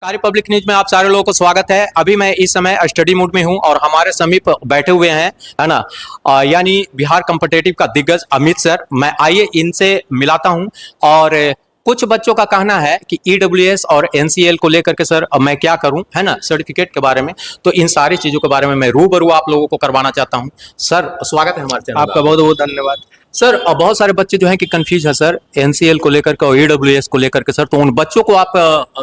कारी public news में आप सारे लोगों को स्वागत है। अभी मैं इस समय स्टडी मूड में हूं और हमारे समीप बैठे हुए हैं, है ना, यानी बिहार कॉम्पिटिटिव का दिग्गज अमित सर। मैं आइए इनसे मिलाता हूं। और कुछ बच्चों का कहना है कि ईडब्ल्यूएस और एनसीएल को लेकर के सर मैं क्या करूं, है ना, सर्टिफिकेट के बारे में। तो इन सारी चीजों के बारे में मैं रूबरू आप लोगों को करवाना चाहता हूं। सर स्वागत है हमारे चैनल। आपका बहुत बहुत धन्यवाद। सर बहुत सारे बच्चे जो हैं कि कंफ्यूज है सर एनसीएल को लेकर के और ईडब्ल्यूएस को लेकर के। सर तो उन बच्चों को आप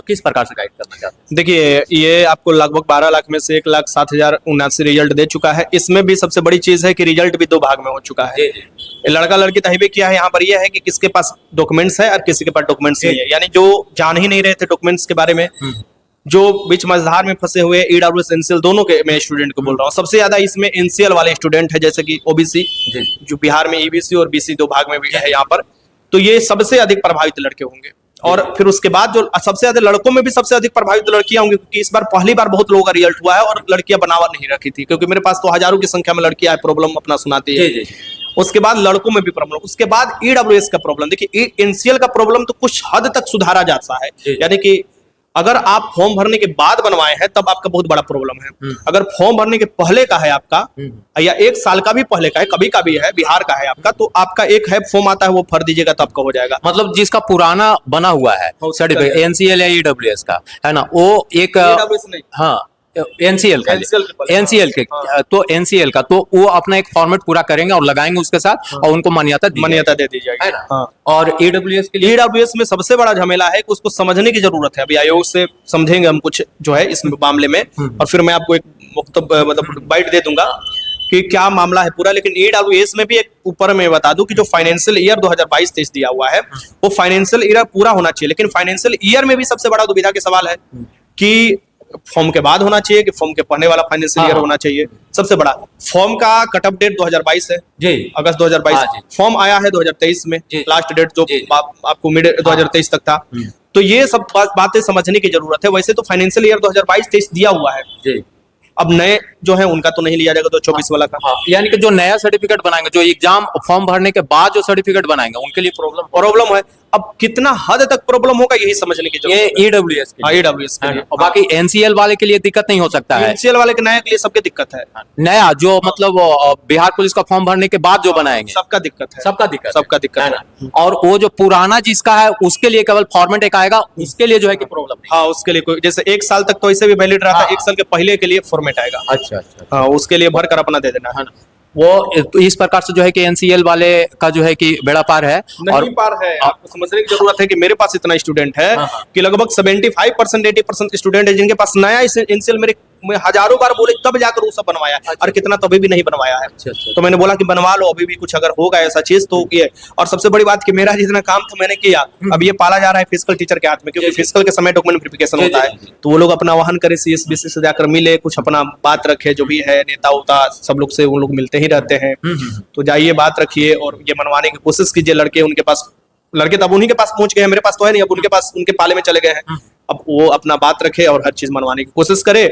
किस प्रकार से गाइड करना चाहते हैं? देखिए, ये आपको लगभग 12 लाख में से 1,07,079 रिजल्ट दे चुका है। इसमें भी सबसे बड़ी चीज है कि रिजल्ट भी 2 भाग में हो चुका है। लड़का लड़की तहबीब किया है। यहाँ पर यह है कि किसके पास डॉक्यूमेंट्स है और किसी के पास डॉक्यूमेंट्स नहीं है। यानी जो जान ही नहीं रहे थे डॉक्यूमेंट्स के बारे में, जो बीच मझधार में फंसे हुए ईडब्ल्यूएस एनसीएल दोनों के मैं स्टूडेंट को बोल रहा हूँ। सबसे ज्यादा इसमें एनसीएल वाले स्टूडेंट है, जैसे कि ओबीसी, जो बिहार में ईबीसी और बीसी 2 भाग में भी है यहाँ पर। तो ये सबसे अधिक प्रभावित लड़के होंगे। और फिर उसके बाद जो सबसे ज्यादा लड़कों में भी सबसे अधिक प्रभावित लड़कियां होंगी, क्योंकि इस बार पहली बार बहुत लोगों का रिजल्ट हुआ है और लड़कियां बनावट नहीं रखी थी। क्योंकि मेरे पास तो हजारों की संख्या में लड़कियां प्रॉब्लम अपना सुनाती है। उसके बाद लड़कों में भी प्रॉब्लम, उसके बाद ईडब्ल्यूएस का प्रॉब्लम। देखिए, एनसीएल का प्रॉब्लम तो कुछ हद तक सुधारा जाता है। यानी कि अगर आप फॉर्म भरने के बाद बनवाए हैं तब आपका बहुत बड़ा प्रॉब्लम है। अगर फॉर्म भरने के पहले का है आपका, या 1 साल का भी पहले का है, कभी का भी है, बिहार का है आपका, तो आपका एक है फॉर्म आता है, वो भर दीजिएगा तो आपका हो जाएगा। मतलब जिसका पुराना बना हुआ है सर्टिफिकेट एनसीएल या ईडब्ल्यूएस का, है ना, वो एक हाँ एनसीएल का, एनसीएल के, तो एनसीएल का तो वो अपना एक फॉर्मेट पूरा करेंगे और लगाएंगे उसके साथ, और उनको मान्यता दे दी जाएगी, है ना। हाँ। और ईडब्ल्यूएस के लिए, ईडब्ल्यूएस में सबसे बड़ा झमेला है कि उसको समझने की जरूरत है। अभी आयोग से समझेंगे हम कुछ जो है इस मामले में, और फिर मैं आपको एक मतलब बाइट दे दूंगा कि क्या मामला है पूरा। लेकिन ईडब्ल्यूएस में भी एक ऊपर में बता दूं कि जो फाइनेंशियल ईयर 2022-23 दिया हुआ है, वो फाइनेंशियल ईयर पूरा होना चाहिए। लेकिन फाइनेंशियल ईयर में भी सबसे बड़ा दुविधा के सवाल है कि फॉर्म के बाद होना चाहिए कि फॉर्म के पढ़ने वाला फाइनेंशियल ईयर होना चाहिए। सबसे बड़ा फॉर्म का कट ऑफ डेट 2022 है जी, अगस्त 2022। फॉर्म आया है 2023 में, लास्ट डेट जो आपको मिड 2023 तक था। तो ये सब बातें समझने की जरूरत है। वैसे तो फाइनेंशियल ईयर 2022-23 दिया हुआ है जी। अब नए जो है उनका तो नहीं लिया जाएगा 2024 वाला का। यानी कि जो नया सर्टिफिकेट बनाएंगे, जो एग्जाम फॉर्म भरने के बाद जो सर्टिफिकेट बनाएंगे, उनके लिए प्रॉब्लम है। अब कितना हद तक प्रॉब्लम होगा यही समझने की जरूरत है। ईडब्ल्यूएस ईडब्ल्यूएस के लिए। और बाकी एनसीएल वाले के लिए दिक्कत नहीं हो सकता है। एनसीएल वाले के नया के लिए सबके दिक्कत है। नया जो मतलब बिहार पुलिस का फॉर्म भरने के बाद जो बनाएंगे, सबका दिक्कत है, सबका दिक्कत है। और वो जो पुराना जिसका है उसके लिए केवल फॉर्मेट एक आएगा, उसके लिए जो है कि प्रॉब्लम नहीं। हाँ, उसके लिए कोई, जैसे 1 साल तक तो ऐसे भी वैलिड रहा था, 1 साल के पहले के लिए फॉर्मेट आएगा। अच्छा। हाँ, उसके लिए भर कर अपना दे देना है। वो तो इस प्रकार से जो है कि एनसीएल वाले का जो है कि बेड़ा पार है। नहीं और पार है, आपको समझने की जरूरत है कि मेरे पास इतना स्टूडेंट है कि लगभग 75% 80% स्टूडेंट है जिनके पास नया एनसीएल मेरे हजारों बार बोले तब जाकर वो सब बनवाया। और कितना तभी भी नहीं बनवाया है। तो मैंने बोला कि बनवा लो, अभी भी कुछ अगर होगा ऐसा चीज तो ये। और सबसे बड़ी बात कि मेरा जितना काम था मैंने किया, अब ये पाला जा रहा है फिजिकल टीचर के हाथ में, क्योंकि फिजिकल के समय डॉक्यूमेंट वेरिफिकेशन होता है। तो वो लोग अपना वाहन करे, सीएसबीसी से जाकर मिले, कुछ अपना बात रखे, जो भी है नेता उता सब लोग से वो लोग मिलते ही रहते हैं। तो जाइए बात रखिए और ये मनवाने की कोशिश कीजिए। लड़के उनके पास, लड़के तब उन्हीं के पास पहुंच गए हैं, मेरे पास तो है नहीं, अब उनके पास उनके पाले में चले गए हैं। अब वो अपना बात रखे और हर चीज मनवाने की कोशिश करे।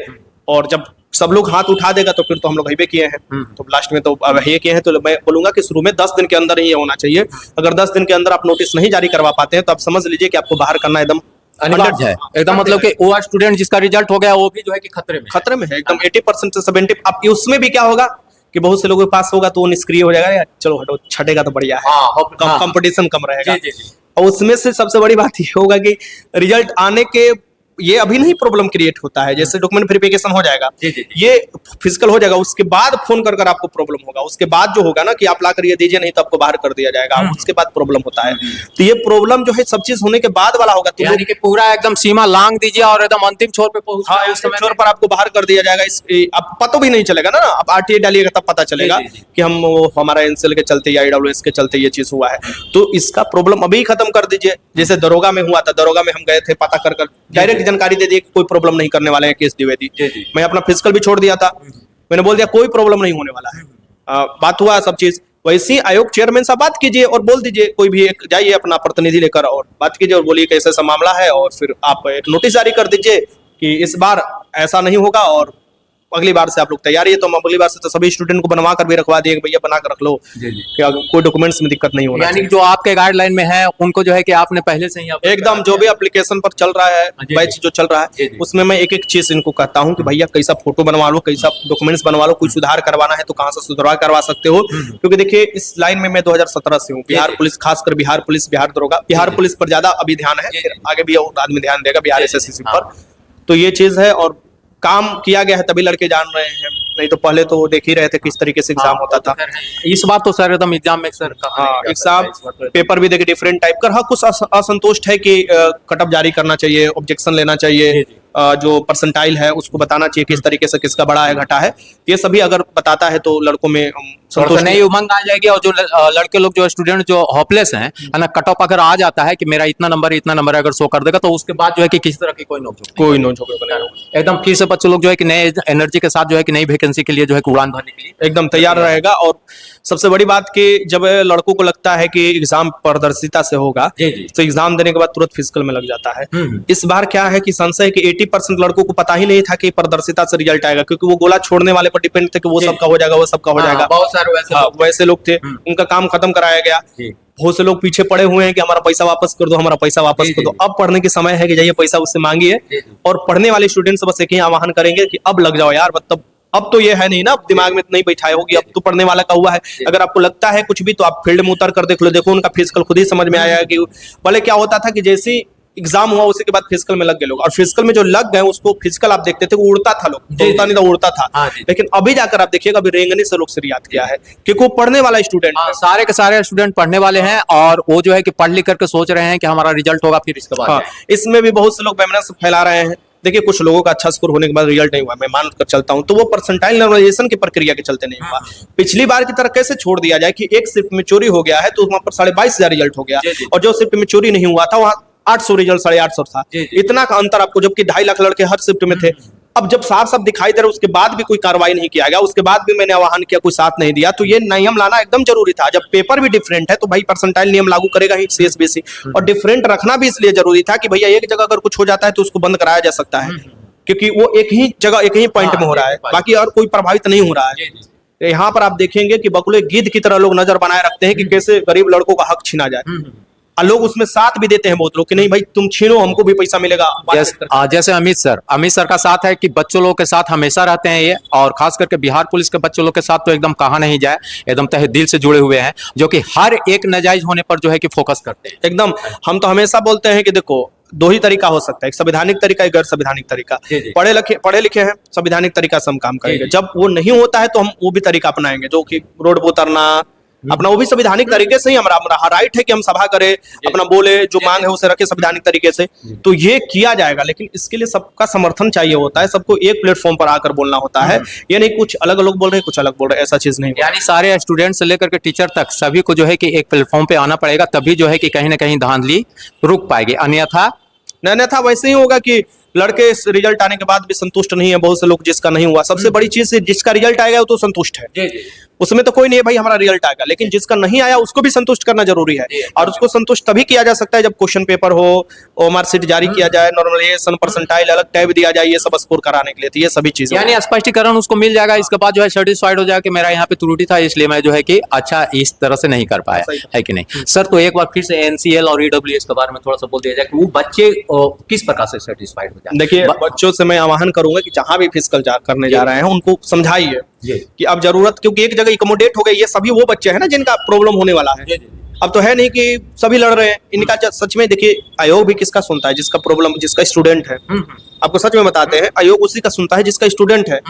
और जब सब लोग हाथ उठा देगा तो फिर तो हम लोग हईबे किए हैं। तो लास्ट में तो अब ये किए हैं, तो मैं बोलूंगा कि शुरू में 10 दिन के अंदर ही ये होना चाहिए। अगर 10 दिन के अंदर आप नोटिस नहीं जारी करवा पाते हैं तो आप समझ लीजिए कि आपको बाहर करना एकदम अनिवार्य है। एकदम मतलब कि वो स्टूडेंट जिसका रिजल्ट हो गया वो भी जो है कि खतरे में है एकदम। 80% से 70। अब उसमें भी क्या होगा कि बहुत से लोगों के पास होगा तो वो निष्क्रिय हो जाएगा, या चलो हटो छटेगा तो बढ़िया है, कंपटीशन कम रहेगा। और उसमें से सबसे बड़ी बात ये होगा कि रिजल्ट आने के ये अभी नहीं प्रॉब्लम क्रिएट होता है। जैसे डॉक्यूमेंट वेरिफिकेशन हो जाएगा, ये फिजिकल हो जाएगा, उसके बाद फोन कर आपको प्रॉब्लम होगा। उसके बाद जो होगा ना कि आप ला कर ये दीजिए, नहीं तो आपको बाहर कर दिया जाएगा, उसके बाद प्रॉब्लम होता है। तो ये प्रॉब्लम जो है सब चीज होने के बाद वाला होगा। तो यानी कि पूरा एकदम सीमा लांग दीजिए और एकदम अंतिम छोर पे पहुंच, हाँ, उस छोर पर आपको बाहर कर दिया जाएगा। अब पता भी नहीं चलेगा ना, आप आरटीए डालिएगा तब पता चलेगा कि हम हमारा एनसीएल के चलते या ईडब्ल्यूएस के चलते ये चीज हुआ है। तो इसका प्रॉब्लम अभी खत्म कर दीजिए। जैसे दरोगा में हुआ था, दरोगा में हम गए थे, पता कर डायरेक्ट जानकारी दे दी कोई प्रॉब्लम नहीं करने वाले हैं केस द्विवेदी। मैं अपना फिजिकल भी छोड़ दिया था, मैंने बोल दिया कोई प्रॉब्लम नहीं होने वाला है। बात हुआ सब चीज। वैसे आयोग चेयरमैन साहब बात कीजिए और बोल दीजिए, कोई भी एक जाइए अपना प्रतिनिधि लेकर और बात कीजिए और बोलिए कैसे ऐसा मामला है, और फिर आप एक नोटिस जारी कर दीजिए कि इस बार ऐसा नहीं होगा और अगली बार से आप लोग तैयारी है तो हम अगली बार से तो सभी स्टूडेंट को बनवा कर भी रखवा दिए कि भैया बना कर रख लो कि कोई डॉक्यूमेंट्स में दिक्कत नहीं होना यानी कि जो आपके गाइडलाइन में है उनको जो है कि आपने पहले से ही चाहिए। एकदम जो भी एप्लीकेशन पर चल रहा है जी, बैच जो चल रहा जी, है जी। उसमें मैं एक एक चीज इनको कहता हूँ कि भैया कैसा फोटो बनवा लो, कैसा डॉक्यूमेंट्स बनवा लो, कोई सुधार करवाना है तो कहाँ से सुधार करवा सकते हो। क्योंकि देखिए इस लाइन में मैं 2017 से हूँ, बिहार जी। पुलिस, खासकर बिहार पुलिस, बिहार दरोगा, बिहार जी। पुलिस पर ज्यादा अभी ध्यान है, जी, फिर जी। आगे भी और आदमी ध्यान देगा बिहार जी, जी। एसएससी पर। तो ये चीज है और काम किया गया है तभी लड़के जान रहे हैं, नहीं तो पहले तो देख ही रहे थे किस तरीके से एग्जाम होता था। इस बार तो सर एकदम एग्जाम में सर हाँ एग्जाम पेपर भी देखिए डिफरेंट टाइप का। हाँ कुछ असंतुष्ट है कि कटअप जारी करना चाहिए, ऑब्जेक्शन लेना चाहिए, जी, जी। जो परसेंटाइल है उसको बताना चाहिए किस तरीके से किसका बड़ा है घटा है, ये सभी अगर बताता है तो लड़कों में थोड़ा सा नई उमंग आ जाएगी। और जो लड़के लोग जो स्टूडेंट जो होपलेस हैं है ना, कट ऑफ अगर आ जाता है कि मेरा इतना नंबर अगर शो कर देगा तो उसके बाद जो है कि किसी तरह की कोई नोक कोई नोक नहीं, एकदम फिर से बच्चे लोग जो है कि नए एनर्जी के साथ जो है कि नई वैकेंसी के लिए जो है कि उड़ान भरने के लिए एकदम तैयार रहेगा। और सबसे बड़ी बात कि जब लड़कों को लगता है कि एग्जाम पारदर्शिता से होगा जी, जी। तो एग्जाम देने के बाद तुरंत फिजिकल में लग जाता है। हम्म। इस बार क्या है कि संशय कि 80% लड़कों को पता ही नहीं था कि पारदर्शिता से रिजल्ट आएगा, क्योंकि वो गोला छोड़ने वाले पर डिपेंड थे कि वो जी। सबका हो जाएगा, वो सबका हो जाएगा। बहुत सारे वैसे हाँ, लोग वैसे लोग थे, उनका काम खत्म कराया गया। जी। बहुत से लोग पीछे पड़े हुए हैं कि हमारा पैसा वापस कर दो, हमारा पैसा वापस जी, कर दो। जी। अब पढ़ने के समय है कि जाइए पैसा उससे मांगिए। जी, जी। और पढ़ने वाले स्टूडेंट से बस एक ही आह्वान करेंगे कि अब लग जाओ यार, मतलब अब तो ये है नहीं ना, अब दिमाग में नहीं बैठाए होगी, अब तो पढ़ने वाला का हुआ है। अगर आपको लगता है कुछ भी तो आप फील्ड में उतर कर देख लो, देखो उनका फिजिकल खुद ही समझ में आया कि पहले क्या होता था कि जैसे ही एग्जाम हुआ उसी के बाद फिजिकल में लग गए लोग, और फिजिकल में जो लग गए उसको फिजिकल आप देखते थे वो उड़ता था, लोग जी, उड़ता नहीं था, उड़ता था। हाँ जी। लेकिन अभी जाकर आप देखिएगा अभी रेंगनी से लोग से याद किया है क्योंकि वो पढ़ने वाला स्टूडेंट है। सारे के सारे स्टूडेंट पढ़ने वाले हैं और वो जो है कि पढ़ लिख करके सोच रहे हैं कि हमारा रिजल्ट होगा फिर इसके बाद हाँ, इसमें भी बहुत से लोग बैमनस फैला रहे हैं। देखिए कुछ लोगों का अच्छा स्कोर होने के बाद रिजल्ट नहीं हुआ, मैं मान कर चलता हूं, तो वो परसेंटाइल नॉर्मलाइजेशन की प्रक्रिया के चलते नहीं हुआ। पिछली बार की तरह कैसे छोड़ दिया जाए कि एक शिफ्ट में चोरी हो गया है तो वहां पर 22,500 रिजल्ट हो गया, जी, जी। और जो शिफ्ट में चोरी नहीं हुआ था वहां 800 रिजल्ट 850 था। जी, जी। इतना का अंतर आपको, जबकि 2.5 लाख लड़के हर शिफ्ट में थे। अब जब साफ साफ दिखाई दे रहा उसके बाद भी कोई कार्रवाई नहीं किया गया, उसके बाद भी मैंने आह्वान किया, कोई साथ नहीं दिया, तो ये नियम लाना एकदम जरूरी था। जब पेपर भी डिफरेंट है तो भाई परसेंटाइल नियम लागू करेगा ही सीएसबीसी, और डिफरेंट रखना भी इसलिए जरूरी था कि भैया एक जगह अगर कुछ हो जाता है तो उसको बंद कराया जा सकता है, क्योंकि वो एक ही जगह एक ही पॉइंट में हो रहा है, बाकी और कोई प्रभावित नहीं हो रहा है। यहाँ पर आप देखेंगे कि बकुले गिद्ध की तरह लोग नजर बनाए रखते हैं कि कैसे गरीब लड़कों का हक छीना जाए, और लोग उसमें साथ भी देते हैं बहुत लोग कि नहीं भाई तुम छीनो हमको भी पैसा मिलेगा। जैसे अमित सर का साथ है कि बच्चों लोगों के साथ हमेशा रहते हैं ये, और खास करके बिहार पुलिस के बच्चों लोग के साथ तो एकदम कहा नहीं जाए, एकदम तहे दिल से जुड़े हुए हैं, जो कि हर एक नाजायज होने पर जो है कि फोकस करते हैं। एकदम हम तो हमेशा बोलते हैं कि देखो दो ही तरीका हो सकता है, एक संवैधानिक तरीका, एक गैर संवैधानिक तरीका। जी, जी। पढ़े लिखे हैं, संवैधानिक तरीका से हम काम करेंगे। जी, जी। जब वो नहीं होता है तो हम वो भी तरीका अपनाएंगे, जो कि रोड पर उतरना अपना, वो भी संवैधानिक तरीके से ही हमारा राइट है कि हम सभा करें, अपना बोले, जो मांग है उसे रखे संवैधानिक तरीके से, तो ये किया जाएगा। लेकिन इसके लिए सबका समर्थन चाहिए होता है, सबको एक प्लेटफॉर्म पर आकर बोलना होता है। ये नहीं कुछ अलग अलग बोल रहे कुछ अलग बोल रहे, ऐसा चीज नहीं। यानी सारे स्टूडेंट से लेकर के टीचर तक सभी को जो है कि एक प्लेटफॉर्म पे आना पड़ेगा, तभी जो है कि कहीं ना कहीं धांधली रुक पाएगी, अन्यथा था वैसे ही होगा कि लड़के रिजल्ट आने के बाद भी संतुष्ट नहीं है, बहुत से लोग जिसका नहीं हुआ। सबसे बड़ी चीज है जिसका रिजल्ट आएगा वो तो संतुष्ट है, उसमें तो कोई नहीं है भाई हमारा रिजल्ट आएगा, लेकिन जिसका नहीं आया उसको भी संतुष्ट करना जरूरी है। और उसको संतुष्ट तभी किया जा सकता है जब क्वेश्चन पेपर हो और मार्कशीट जारी किया जाए, नॉर्मलाइजेशन, परसेंटाइल अलग टैब दिया जाए, ये सब स्कोर कराने के लिए, तो ये सभी चीजें यानी स्पष्टीकरण उसको मिल जाएगा, इसके बाद जो है सेटिस्फाइड हो जाएगा कि मेरा यहाँ पे त्रुटि था इसलिए मैं जो है कि अच्छा इस तरह से नहीं कर पाया, है कि नहीं सर। तो एक बार फिर से एनसीएल और ईडब्ल्यूएस के बारे में थोड़ा सा बोल दिया जाए कि वो बच्चे किस प्रकार से सेटिस्फाइड हो जाए। देखिए बच्चों से मैं आह्वान करूंगा कि जहां भी फिजिकल करने जा रहे हैं उनको समझाइए कि अब जरूरत, क्योंकि एक जगह इकोमोडेट हो गई, ये सभी वो बच्चे हैं ना जिनका प्रॉब्लम होने वाला है। अब तो है नहीं कि सभी लड़ रहे हैं, इनका सच में देखिए आयोग भी किसका सुनता है, जिसका प्रॉब्लम, जिसका स्टूडेंट है। आपको सच में बताते हैं, आयोग उसी का सुनता है जिसका स्टूडेंट है,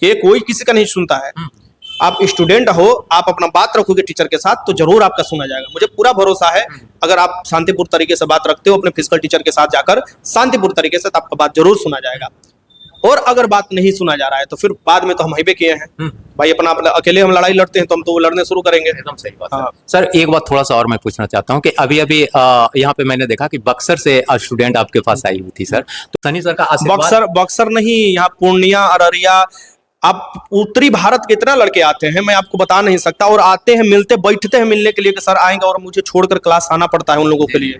ये कोई किसी का नहीं सुनता है। आप स्टूडेंट हो, आप अपना बात रखोगे टीचर के साथ तो जरूर आपका सुना जाएगा। मुझे पूरा भरोसा है अगर आप शांतिपूर्ण तरीके से बात रखते हो अपने फिजिकल टीचर के साथ जाकर शांतिपूर्ण तरीके से, तो आपका बात जरूर सुना जाएगा। और अगर बात नहीं सुना जा रहा है तो फिर बाद में तो हम हाईवे किए हैं भाई, अपना अकेले हम लड़ाई लड़ते हैं तो हम तो लड़ने शुरू करेंगे। एकदम सही बात। हाँ। सर एक बात थोड़ा सा और मैं पूछना चाहता हूँ कि अभी यहाँ पे मैंने देखा कि बक्सर से स्टूडेंट आपके पास आई हुई थी सर, तो सनी सर का आशीर्वाद। बक्सर नहीं, यहाँ पूर्णिया, अररिया, आप उत्तरी भारत के इतना लड़के आते हैं मैं आपको बता नहीं सकता, और आते हैं, मिलते बैठते हैं मिलने के लिए कि सर आएंगे, और मुझे छोड़कर क्लास आना पड़ता है उन लोगों के लिए।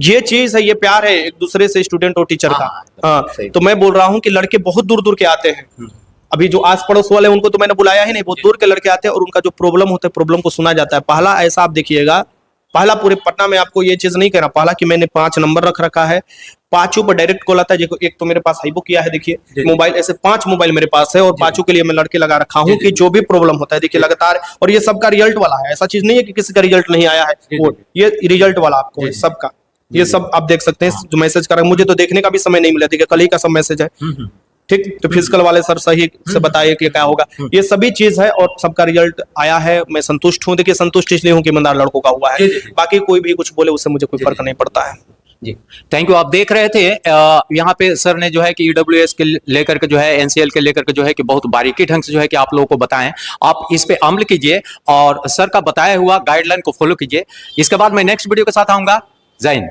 ये चीज है, ये प्यार है एक दूसरे से स्टूडेंट और टीचर का। हाँ, तो मैं बोल रहा हूँ कि लड़के बहुत दूर दूर के आते हैं, अभी जो आस पड़ोस वाले उनको तो मैंने बुलाया ही नहीं, बहुत दूर के लड़के आते हैं और उनका जो प्रॉब्लम होता है प्रॉब्लम को सुना जाता है। पहला ऐसा आप देखिएगा, पहला पूरे पटना में आपको ये चीज नहीं कहना, पहला कि मैंने 5 नंबर रख रखा है, 5 पर डायरेक्ट कॉल आता है। देखो एक तो मेरे पास हाइबो किया है, देखिए मोबाइल, ऐसे 5 मोबाइल मेरे पास है और 5 के लिए मैं लड़के लगा रखा हूँ कि जो भी प्रॉब्लम होता है देखिए लगातार, और ये सबका रिजल्ट वाला है, ऐसा चीज नहीं है कि किसी का रिजल्ट नहीं आया है, वो ये रिजल्ट वाला आपको है सबका। ये सब आप देख सकते हैं जो मैसेज कर रहे हैं, मुझे तो देखने का भी समय नहीं मिला, देखिए कल ही का सब मैसेज है, ठीक। तो फिजिकल वाले सर सही से बताइए कि क्या होगा, ये सभी चीज है और सबका रिजल्ट आया है, मैं संतुष्ट हूँ। देखिए संतुष्ट इसलिए हूँ कि ईमानदार लड़कों का हुआ है, बाकी कोई भी कुछ बोले उससे मुझे कोई फर्क नहीं पड़ता है। जी थैंक यू। आप देख रहे थे यहाँ पे सर ने जो है कि ईडब्ल्यूएस के लेकर के जो है, एनसीएल के लेकर के जो है कि बहुत बारीकी ढंग से जो है कि आप लोगों को बताएं। आप इस पे अमल कीजिए और सर का बताया हुआ गाइडलाइन को फॉलो कीजिए। इसके बाद मैं नेक्स्ट वीडियो के साथ आऊंगा। जय हिंद।